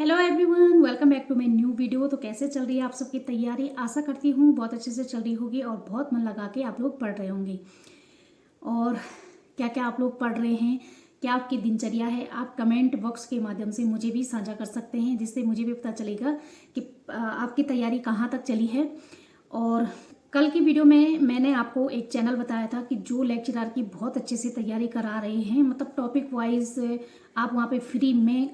Hello everyone, welcome back to my new video. तो कैसे चल रही है आप सबकी तैयारी? आशा करती हूँ बहुत अच्छे से चल रही होगी और बहुत मन लगा के आप लोग पढ़ रहे होंगे। और क्या क्या आप लोग पढ़ रहे हैं, क्या आपकी दिनचर्या है, आप कमेंट बॉक्स के माध्यम से मुझे भी साझा कर सकते हैं, जिससे मुझे भी पता चलेगा कि आपकी तैयारी कहाँ तक चली है। और कल की वीडियो में मैंने आपको एक चैनल बताया था कि जो लेक्चरर की बहुत अच्छे से तैयारी करा रहे हैं, मतलब टॉपिक वाइज आप वहाँ पे फ्री में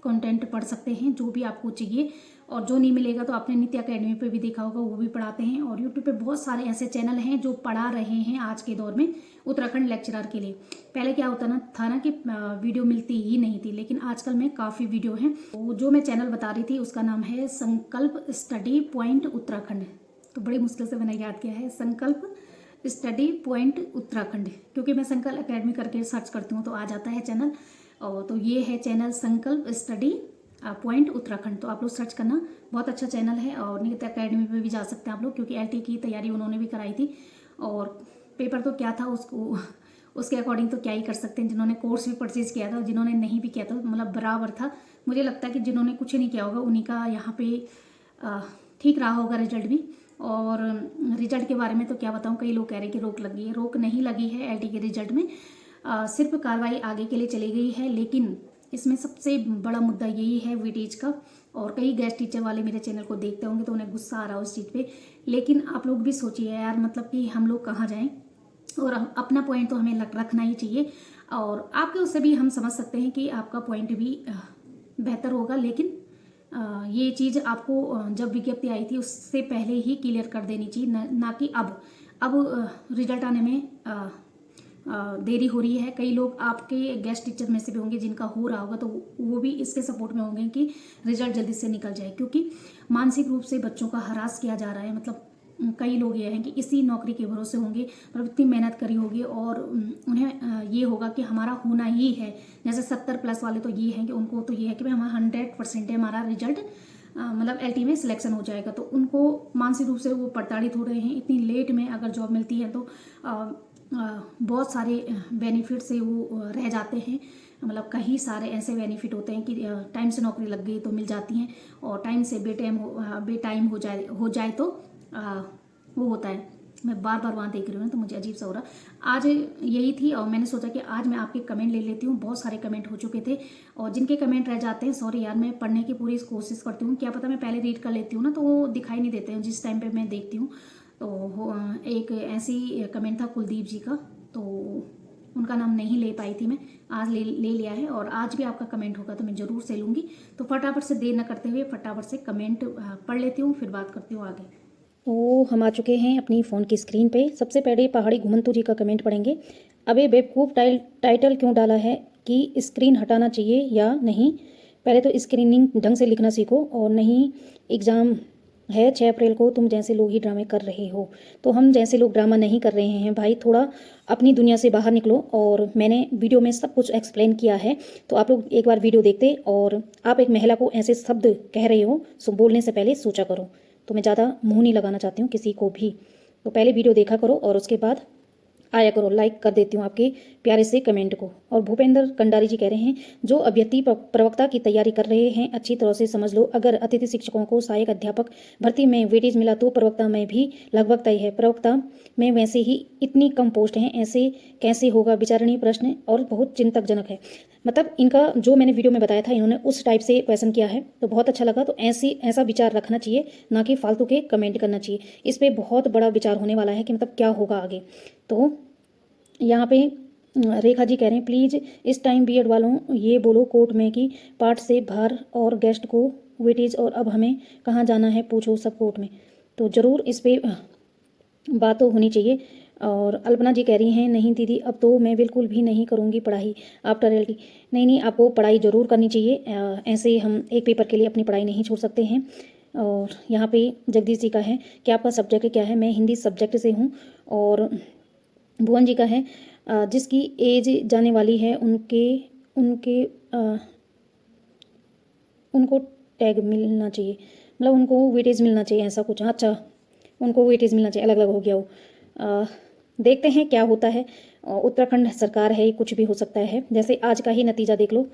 कंटेंट पढ़ सकते हैं जो भी आपको चाहिए। और जो नहीं मिलेगा तो आपने नित्य अकेडमी पे भी देखा होगा, वो भी पढ़ाते हैं। और यूट्यूब पे बहुत सारे ऐसे चैनल हैं जो पढ़ा रहे हैं आज के दौर में उत्तराखंड लेक्चरर के लिए। पहले क्या होता था ना कि वीडियो मिलती ही नहीं थी, लेकिन आजकल में काफ़ी वीडियो हैं। तो जो मैं चैनल बता रही थी उसका नाम है संकल्प स्टडी पॉइंट उत्तराखंड। तो बड़ी मुश्किल से मैंने याद किया है, संकल्प स्टडी पॉइंट उत्तराखंड, क्योंकि मैं संकल्प अकेडमी करके सर्च करती हूँ तो आ जाता है चैनल। और तो ये है चैनल संकल्प स्टडी पॉइंट उत्तराखंड। तो आप लोग सर्च करना, बहुत अच्छा चैनल है। और नित्य अकेडमी पे भी जा सकते हैं आप लोग, क्योंकि एलटी की तैयारी उन्होंने भी कराई थी। और पेपर तो क्या था उसको उसके अकॉर्डिंग तो क्या ही कर सकते हैं। जिन्होंने कोर्स भी परचेज किया था और जिन्होंने नहीं भी किया था, मतलब बराबर था। मुझे लगता है कि जिन्होंने कुछ नहीं किया होगा उन्हीं का यहाँ पे ठीक रहा होगा रिजल्ट भी। और रिजल्ट के बारे में तो क्या बताऊँ, कई लोग कह रहे हैं कि रोक लगी है। रोक नहीं लगी है एलटी के रिजल्ट में, सिर्फ कार्रवाई आगे के लिए चली गई है। लेकिन इसमें सबसे बड़ा मुद्दा यही है वेटेज का। और कई गेस्ट टीचर वाले मेरे चैनल को देखते होंगे तो उन्हें गुस्सा आ रहा है उस चीज़ पे। लेकिन आप लोग भी सोचिए यार, मतलब कि हम लोग कहाँ जाएं, और अपना पॉइंट तो हमें रखना ही चाहिए। और आपके उससे भी हम समझ सकते हैं कि आपका पॉइंट भी बेहतर होगा। लेकिन ये चीज़ आपको जब विज्ञप्ति आई थी उससे पहले ही क्लियर कर देनी चाहिए, ना कि अब रिजल्ट आने में देरी हो रही है। कई लोग आपके गेस्ट टीचर में से भी होंगे जिनका हो रहा होगा, तो वो भी इसके सपोर्ट में होंगे कि रिजल्ट जल्दी से निकल जाए, क्योंकि मानसिक रूप से बच्चों का हरास किया जा रहा है। मतलब कई लोग ये हैं कि इसी नौकरी के भरोसे होंगे, मतलब इतनी मेहनत करी होगी और उन्हें ये होगा कि हमारा होना ही है। जैसे 70+ वाले तो ये हैं कि उनको तो ये है कि भाई हमारा 100% है, हमारा रिजल्ट मतलब एलटी में सिलेक्शन हो जाएगा। तो उनको मानसिक रूप से वो प्रताड़ित हो रहे हैं। इतनी लेट में अगर जॉब मिलती है तो बहुत सारे बेनिफिट से वो रह जाते हैं। मतलब कई सारे ऐसे बेनिफिट होते हैं कि टाइम से नौकरी लग गई तो मिल जाती हैं, और टाइम से बेटाइम हो जाए तो वो होता है। मैं बार बार वहाँ देख रही हूँ तो मुझे अजीब सा हो रहा। आज यही थी और मैंने सोचा कि आज मैं आपके कमेंट ले लेती हूँ। बहुत सारे कमेंट हो चुके थे और जिनके कमेंट रह जाते हैं, सॉरी यार, मैं पढ़ने की पूरी कोशिश करती हूँ। क्या पता मैं पहले रीड कर लेती हूँ ना, तो वो दिखाई नहीं देते हैं जिस टाइम पे मैं देखती हूँ। तो एक ऐसी कमेंट था कुलदीप जी का, तो उनका नाम नहीं ले पाई थी मैं, आज ले लिया है। और आज भी आपका कमेंट होगा तो मैं ज़रूर से लूँगी। तो फटाफट से देर न करते हुए फटाफट से कमेंट पढ़ लेती हूँ, फिर बात करती हूँ आगे। तो हम आ चुके हैं अपनी फ़ोन की स्क्रीन पे। सबसे पहले पहाड़ी घुमंतु जी का कमेंट पढ़ेंगे। अबे बेवकूफ़, टाइटल क्यों डाला है कि स्क्रीन हटाना चाहिए या नहीं? पहले तो स्क्रीनिंग ढंग से लिखना सीखो। और नहीं, एग्ज़ाम है 6 अप्रैल को, तुम जैसे लोग ही ड्रामे कर रहे हो। तो हम जैसे लोग ड्रामा नहीं कर रहे हैं भाई, थोड़ा अपनी दुनिया से बाहर निकलो। और मैंने वीडियो में सब कुछ एक्सप्लेन किया है, तो आप लोग एक बार वीडियो देखते। और आप एक महिला को ऐसे शब्द कह रहे हो, सो बोलने से पहले सोचा करो। तो मैं ज़्यादा मुंह नहीं लगाना चाहती हूँ किसी को भी, तो पहले वीडियो देखा करो और उसके बाद आया करो। लाइक कर देती हूँ आपके प्यारे से कमेंट को। और भूपेंद्र कंडारी जी कह रहे हैं, जो अभ्यर्थी प्रवक्ता की तैयारी कर रहे हैं अच्छी तरह से समझ लो। अगर अतिथि शिक्षकों को सहायक अध्यापक भर्ती में वेटेज मिला तो प्रवक्ता में भी लगभग तय है। प्रवक्ता में वैसे ही इतनी कम पोस्ट हैं, ऐसे कैसे होगा? विचारणीय प्रश्न और बहुत चिंतकजनक है। मतलब इनका जो मैंने वीडियो में बताया था, इन्होंने उस टाइप से क्वेश्चन किया है, तो बहुत अच्छा लगा। तो ऐसा विचार रखना चाहिए, ना कि फालतू के कमेंट करना चाहिए। इस पर बहुत बड़ा विचार होने वाला है कि मतलब क्या होगा आगे। तो यहाँ पे रेखा जी कह रहे हैं, प्लीज़ इस टाइम बीएड वालों ये बोलो कोर्ट में कि पार्ट से बाहर और गेस्ट को वेटेज, और अब हमें कहाँ जाना है पूछो सब कोर्ट में। तो ज़रूर इस पर बात तो होनी चाहिए। और अल्पना जी कह रही हैं, नहीं दीदी अब तो मैं बिल्कुल भी नहीं करूँगी पढ़ाई आफ्टर एलटी। नहीं, आपको पढ़ाई ज़रूर करनी चाहिए। ऐसे हम एक पेपर के लिए अपनी पढ़ाई नहीं छोड़ सकते हैं। और यहाँ पे जगदीश जी का है कि आपका सब्जेक्ट क्या है? मैं हिंदी सब्जेक्ट से हूँ। और भुवन जी का है, जिसकी एज जाने वाली है उनके उनके उनको टैग मिलना चाहिए, मतलब उनको वेटेज मिलना चाहिए, ऐसा कुछ। अच्छा, उनको वेटेज मिलना चाहिए, अलग अलग हो गया वो। देखते हैं क्या होता है। उत्तराखंड सरकार है, कुछ भी हो सकता है। जैसे आज का ही नतीजा देख लो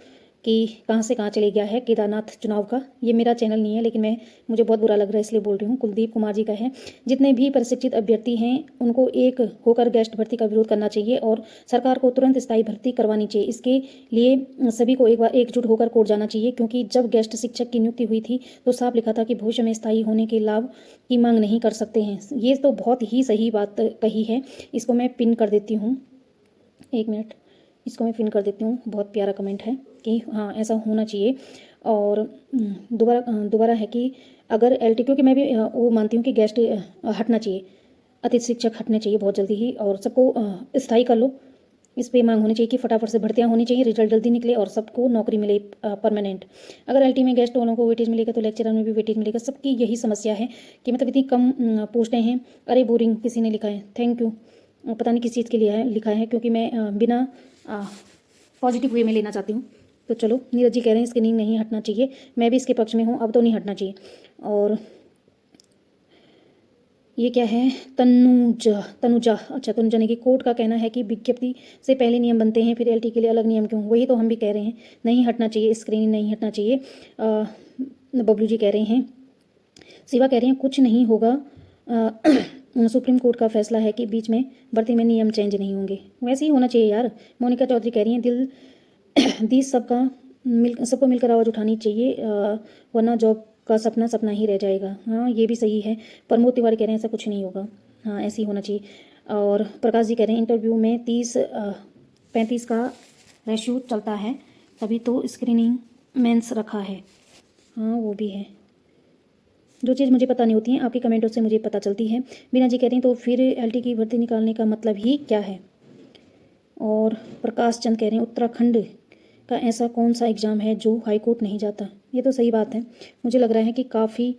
कि कहाँ से कहाँ चले गया है केदारनाथ चुनाव का। ये मेरा चैनल नहीं है, लेकिन मुझे बहुत बुरा लग रहा है इसलिए बोल रही हूँ। कुलदीप कुमार जी का है। जितने भी प्रशिक्षित अभ्यर्थी हैं उनको एक होकर गेस्ट भर्ती का विरोध करना चाहिए और सरकार को तुरंत स्थायी भर्ती करवानी चाहिए। इसके लिए सभी को एक बार एकजुट होकर कोर्ट जाना चाहिए, क्योंकि जब गेस्ट शिक्षक की नियुक्ति हुई थी तो साफ लिखा था कि भविष्य में स्थायी होने के लाभ की मांग नहीं कर सकते हैं। ये तो बहुत ही सही बात कही है। इसको मैं पिन कर देती हूँ, 1 मिनट, इसको मैं पिन कर देती हूँ। बहुत प्यारा कमेंट है कि हाँ ऐसा होना चाहिए। और दोबारा है कि अगर एलटी, क्योंकि मैं भी वो मानती हूँ कि गेस्ट हटना चाहिए, अतिथि शिक्षक हटने चाहिए बहुत जल्दी ही, और सबको स्थायी कर लो। इस पे मांग होनी चाहिए कि फटाफट से भर्तियां होनी चाहिए, रिजल्ट जल्दी निकले और सबको नौकरी मिले परमानेंट। अगर एलटी में गेस्ट वालों को वेटेज मिलेगा तो लेक्चरर में भी वेटेज मिलेगा। सबकी यही समस्या है कि मतलब इतनी कम पोस्टें हैं। अरे बोरिंग किसी ने लिखा है, थैंक यू। पता नहीं किस चीज़ के लिए है लिखा है, क्योंकि मैं बिना पॉजिटिव वे में लेना चाहती हूँ। तो चलो, नीरज जी कह रहे हैं स्क्रीनिंग नहीं हटना चाहिए, मैं भी इसके पक्ष में हूँ, अब तो नहीं हटना चाहिए। और ये क्या है, तनुजा अच्छा, तनुजा ने कि कोर्ट का कहना है कि विज्ञप्ति से पहले नियम बनते हैं, फिर एलटी के लिए अलग नियम क्यों? वही तो हम भी कह रहे हैं, नहीं हटना चाहिए, स्क्रीनिंग नहीं हटना चाहिए। बबलू जी कह रहे हैं, शिवा कह रहे हैं कुछ नहीं होगा, सुप्रीम कोर्ट का फैसला है कि बीच में भर्ती में नियम चेंज नहीं होंगे। वैसे ही होना चाहिए यार। मोनिका चौधरी कह रही हैं दिल सबको मिलकर आवाज़ उठानी चाहिए, वरना जॉब का सपना सपना ही रह जाएगा। हाँ ये भी सही है। प्रमोद तिवारी कह रहे हैं ऐसा कुछ नहीं होगा, हाँ ऐसे ही होना चाहिए। और प्रकाश जी कह रहे हैं इंटरव्यू में 30-35 का रेशियो चलता है, तभी तो स्क्रीनिंग मेंस रखा है। हाँ वो भी है, जो चीज़ मुझे पता नहीं होती है आपके कमेंटों से मुझे पता चलती है। बीना जी कह रही हैं तो फिर एलटी की भर्ती निकालने का मतलब ही क्या है? और प्रकाश चंद कह रहे हैं उत्तराखंड का ऐसा कौन सा एग्ज़ाम है जो हाई कोर्ट नहीं जाता? ये तो सही बात है। मुझे लग रहा है कि काफ़ी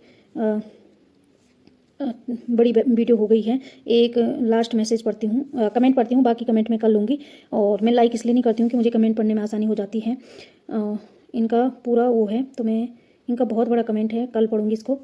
बड़ी वीडियो हो गई है। एक लास्ट मैसेज पढ़ती हूँ, कमेंट पढ़ती हूँ, बाकी कमेंट मैं कर लूँगी। और मैं लाइक इसलिए नहीं करती हूँ कि मुझे कमेंट पढ़ने में आसानी हो जाती है। इनका पूरा वो है, तो मैं इनका बहुत बड़ा कमेंट है, कल पढ़ूँगी इसको।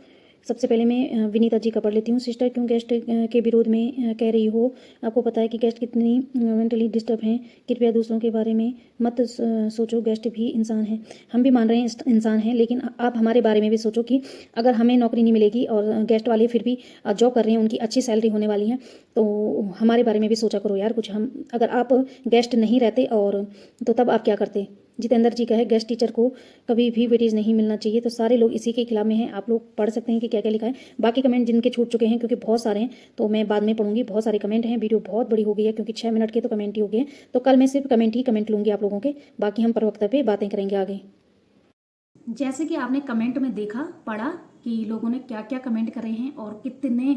सबसे पहले मैं विनीता जी का पढ़ लेती हूँ। सिस्टर क्यों गेस्ट के विरोध में कह रही हो? आपको पता है कि गेस्ट कितनी मेंटली डिस्टर्ब हैं। कृपया दूसरों के बारे में मत सोचो, गेस्ट भी इंसान हैं। हम भी मान रहे हैं इंसान हैं, लेकिन आप हमारे बारे में भी सोचो कि अगर हमें नौकरी नहीं मिलेगी और गेस्ट वाले फिर भी जॉब कर रहे हैं, उनकी अच्छी सैलरी होने वाली है, तो हमारे बारे में भी सोचा करो यार कुछ। हम अगर आप गेस्ट नहीं रहते और तो तब आप क्या करते? जितेंद्र जी का है गेस्ट टीचर को कभी भी वेटेज नहीं मिलना चाहिए। तो सारे लोग इसी के खिलाफ में हैं। आप लोग पढ़ सकते हैं कि क्या क्या लिखा है। बाकी कमेंट जिनके छूट चुके हैं, क्योंकि बहुत सारे हैं, तो मैं बाद में पढ़ूंगी। बहुत सारे कमेंट हैं, वीडियो बहुत बड़ी हो गई है, क्योंकि 6 मिनट के तो कमेंट ही हो गए हैं। तो कल मैं सिर्फ कमेंट ही कमेंट लूँगी आप लोगों के, बाकी हम प्रवक्ता पे बातें करेंगे आगे। जैसे कि आपने कमेंट में देखा, पढ़ा कि लोगों ने क्या क्या कमेंट करे हैं और कितने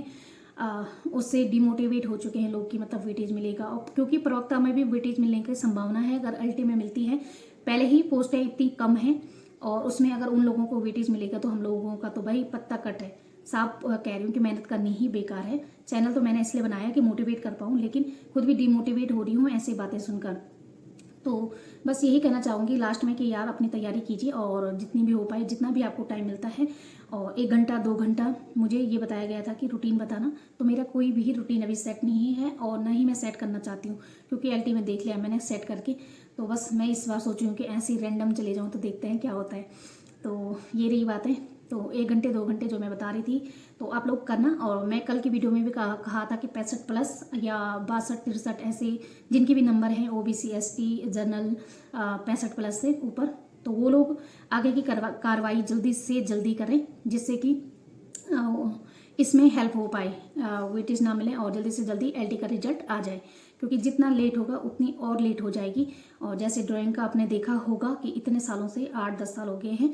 उससे डिमोटिवेट हो चुके हैं लोग कि मतलब वेटेज मिलेगा। और क्योंकि प्रवक्ता में भी वेटेज मिलने की संभावना है, अगर अल्टी में मिलती है। पहले ही पोस्टें इतनी कम हैं और उसमें अगर उन लोगों को वेटेज मिलेगा तो हम लोगों का तो भाई पत्ता कट है। साफ कह रही हूँ कि मेहनत करनी ही बेकार है। चैनल तो मैंने इसलिए बनाया कि मोटिवेट कर पाऊँ, लेकिन खुद भी डिमोटिवेट हो रही हूँ ऐसी बातें सुनकर। तो बस यही कहना चाहूँगी लास्ट में कि यार अपनी तैयारी कीजिए और जितनी भी हो पाए, जितना भी आपको टाइम मिलता है, और 1 घंटा 2 घंटा। मुझे ये बताया गया था कि रूटीन बताना, तो मेरा कोई भी रूटीन अभी सेट नहीं है और ना ही मैं सेट करना चाहती हूँ, क्योंकि एलटी में देख लिया मैंने सेट करके। तो बस मैं इस बार सोची हूँ कि ऐसे ही रैंडम चले जाऊँ, तो देखते हैं क्या होता है। तो ये रही बात है। तो 1 घंटे 2 घंटे जो मैं बता रही थी, तो आप लोग करना। और मैं कल की वीडियो में भी कहा था कि 65+ या 62-63 ऐसे जिनके भी नंबर हैं, ओबीसी एसटी जनरल 65+ से ऊपर, तो वो लोग आगे की कार्रवाई जल्दी से जल्दी करें, जिससे कि इसमें हेल्प हो पाए, वेटेज ना मिले और जल्दी से जल्दी एलटी का रिजल्ट आ जाए। क्योंकि जितना लेट होगा उतनी और लेट हो जाएगी। और जैसे ड्राइंग का आपने देखा होगा कि इतने सालों से 8-10 साल हो गए हैं,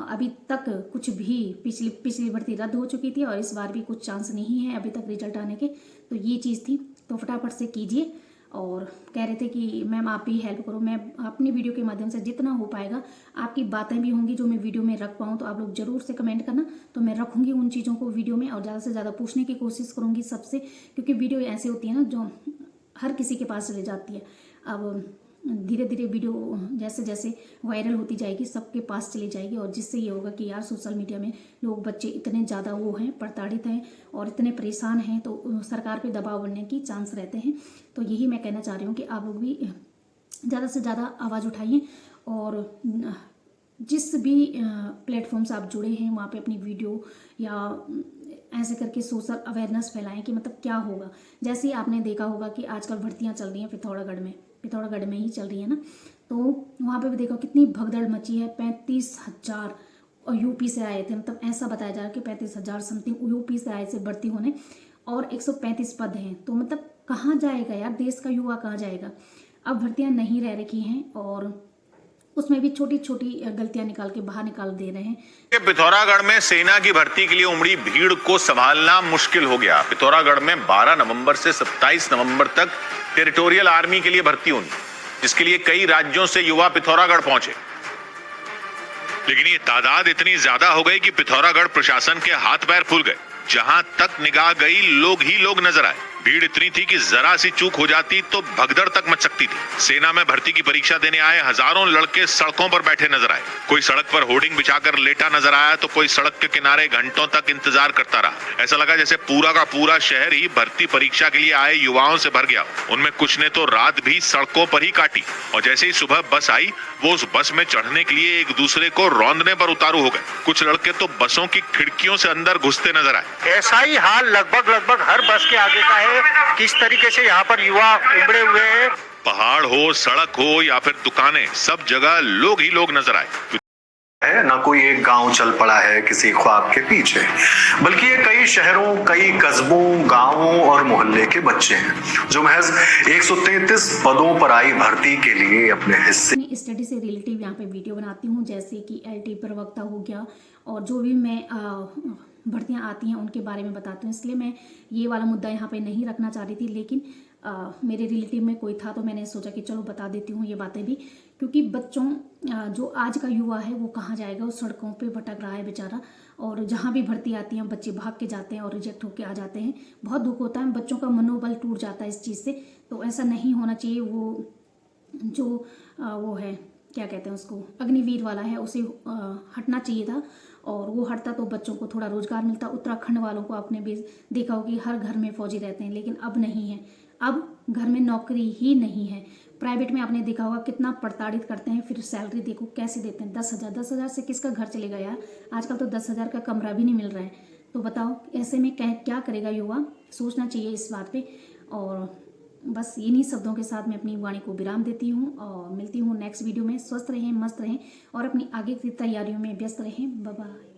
अभी तक कुछ भी पिछली भर्ती रद्द हो चुकी थी और इस बार भी कुछ चांस नहीं है अभी तक रिजल्ट आने के। तो ये चीज़ थी, तो फटाफट से कीजिए। और कह रहे थे कि मैम आप भी हेल्प करो। मैं अपनी वीडियो के माध्यम से जितना हो पाएगा, आपकी बातें भी होंगी जो मैं वीडियो में रख पाऊँ, तो आप लोग ज़रूर से कमेंट करना, तो मैं रखूँगी उन चीज़ों को वीडियो में और ज़्यादा से ज़्यादा पूछने की कोशिश करूँगी सबसे। क्योंकि वीडियो ऐसी होती है ना जो हर किसी के पास चली जाती है। अब धीरे धीरे वीडियो जैसे जैसे वायरल होती जाएगी सबके पास चली जाएगी, और जिससे ये होगा कि यार सोशल मीडिया में लोग, बच्चे इतने ज़्यादा वो हैं, प्रताड़ित हैं और इतने परेशान हैं, तो सरकार पे दबाव बनने की चांस रहते हैं। तो यही मैं कहना चाह रही हूँ कि आप लोग भी ज़्यादा से ज़्यादा आवाज़ उठाइए और जिस भी प्लेटफॉर्म से आप जुड़े हैं वहाँ पे अपनी वीडियो या ऐसे करके सोशल अवेयरनेस फैलाएं कि मतलब क्या होगा। जैसे ही आपने देखा होगा कि आजकल भर्तियाँ चल रही हैं पिथौरागढ़ में ही चल रही है ना, तो वहाँ पे भी देखो कितनी भगदड़ मची है। 35,000 और यूपी से आए थे, मतलब ऐसा बताया जा रहा है कि 35,000 समथिंग यूपी से आए थे भर्ती होने, और 135 पद हैं। तो मतलब कहाँ जाएगा यार, देश का युवा कहाँ जाएगा। अब भर्तियाँ नहीं रह रखी हैं और उसमें भी छोटी छोटी गलतियां निकाल के बाहर निकाल दे रहे हैं। पिथौरागढ़ में सेना की भर्ती के लिए उमड़ी भीड़ को संभालना मुश्किल हो गया। पिथौरागढ़ में 12 नवंबर से 27 नवंबर तक टेरिटोरियल आर्मी के लिए भर्ती होनी, जिसके लिए कई राज्यों से युवा पिथौरागढ़ पहुंचे। लेकिन ये तादाद इतनी ज्यादा हो गई कि पिथौरागढ़ प्रशासन के हाथ पैर फूल गए। जहां तक निगाह गई लोग ही लोग नजर आए। भीड़ इतनी थी कि जरा सी चूक हो जाती तो भगदड़ तक मच सकती थी। सेना में भर्ती की परीक्षा देने आए हजारों लड़के सड़कों पर बैठे नजर आए। कोई सड़क पर होर्डिंग बिछाकर लेटा नजर आया तो कोई सड़क के किनारे घंटों तक इंतजार करता रहा। ऐसा लगा जैसे पूरा का पूरा शहर ही भर्ती परीक्षा के लिए आए युवाओं से भर गया। उनमें कुछ ने तो रात भी सड़कों पर ही काटी और जैसे ही सुबह बस आई वो उस बस में चढ़ने के लिए एक दूसरे को रौंदने पर उतारू हो गए। कुछ लड़के तो बसों की खिड़कियों से अंदर घुसते नजर आए। ऐसा ही हाल लगभग हर बस के आगे का है। किस तरीके से यहाँ पर युवा उमड़े हुए हैं। पहाड़ हो, सड़क हो या फिर दुकानें, सब जगह लोग ही लोग नजर आए। है ना, कोई एक गांव चल पड़ा है किसी ख्वाब के पीछे, बल्कि ये कई शहरों, कई कस्बों, गांवों और मोहल्ले के बच्चे हैं जो महज 133 पदों पर आई भर्ती के लिए अपने हिस्से। मैं स्टडी से रिलेटिव यहाँ पे वीडियो बनाती हूँ, जैसे कि एलटी प्रवक्ता हो गया और जो भी मैं भर्तियाँ आती हैं उनके बारे में बताती हूँ। इसलिए मैं ये वाला मुद्दा यहाँ पे नहीं रखना चाह रही थी, लेकिन मेरे रिलेटिव में कोई था तो मैंने सोचा कि चलो बता देती हूँ ये बातें भी, क्योंकि बच्चों जो आज का युवा है वो कहाँ जाएगा, वो सड़कों पे भटक रहा है बेचारा। और जहाँ भी भर्ती आती है बच्चे भाग के जाते हैं और रिजेक्ट होके आ जाते हैं। बहुत दुख होता है, बच्चों का मनोबल टूट जाता है इस चीज़ से। तो ऐसा नहीं होना चाहिए। वो जो वो है, क्या कहते हैं उसको, अग्निवीर वाला है, उसे हटना चाहिए था और वो हटता तो बच्चों को थोड़ा रोजगार मिलता। उत्तराखंड वालों को आपने भी देखा हो कि हर घर में फौजी रहते हैं, लेकिन अब नहीं है। अब घर में नौकरी ही नहीं है। प्राइवेट में आपने देखा होगा कितना प्रताड़ित करते हैं, फिर सैलरी देखो कैसे देते हैं, 10,000 से किसका घर चलेगा यार। आजकल तो 10,000 का कमरा भी नहीं मिल रहा है। तो बताओ ऐसे में क्या करेगा युवा, सोचना चाहिए इस बात पे। और बस इन्हीं शब्दों के साथ मैं अपनी वाणी को विराम देती हूँ और मिलती हूँ नेक्स्ट वीडियो में। स्वस्थ रहें, मस्त रहें और अपनी आगे की तैयारियों में व्यस्त रहें। Bye bye.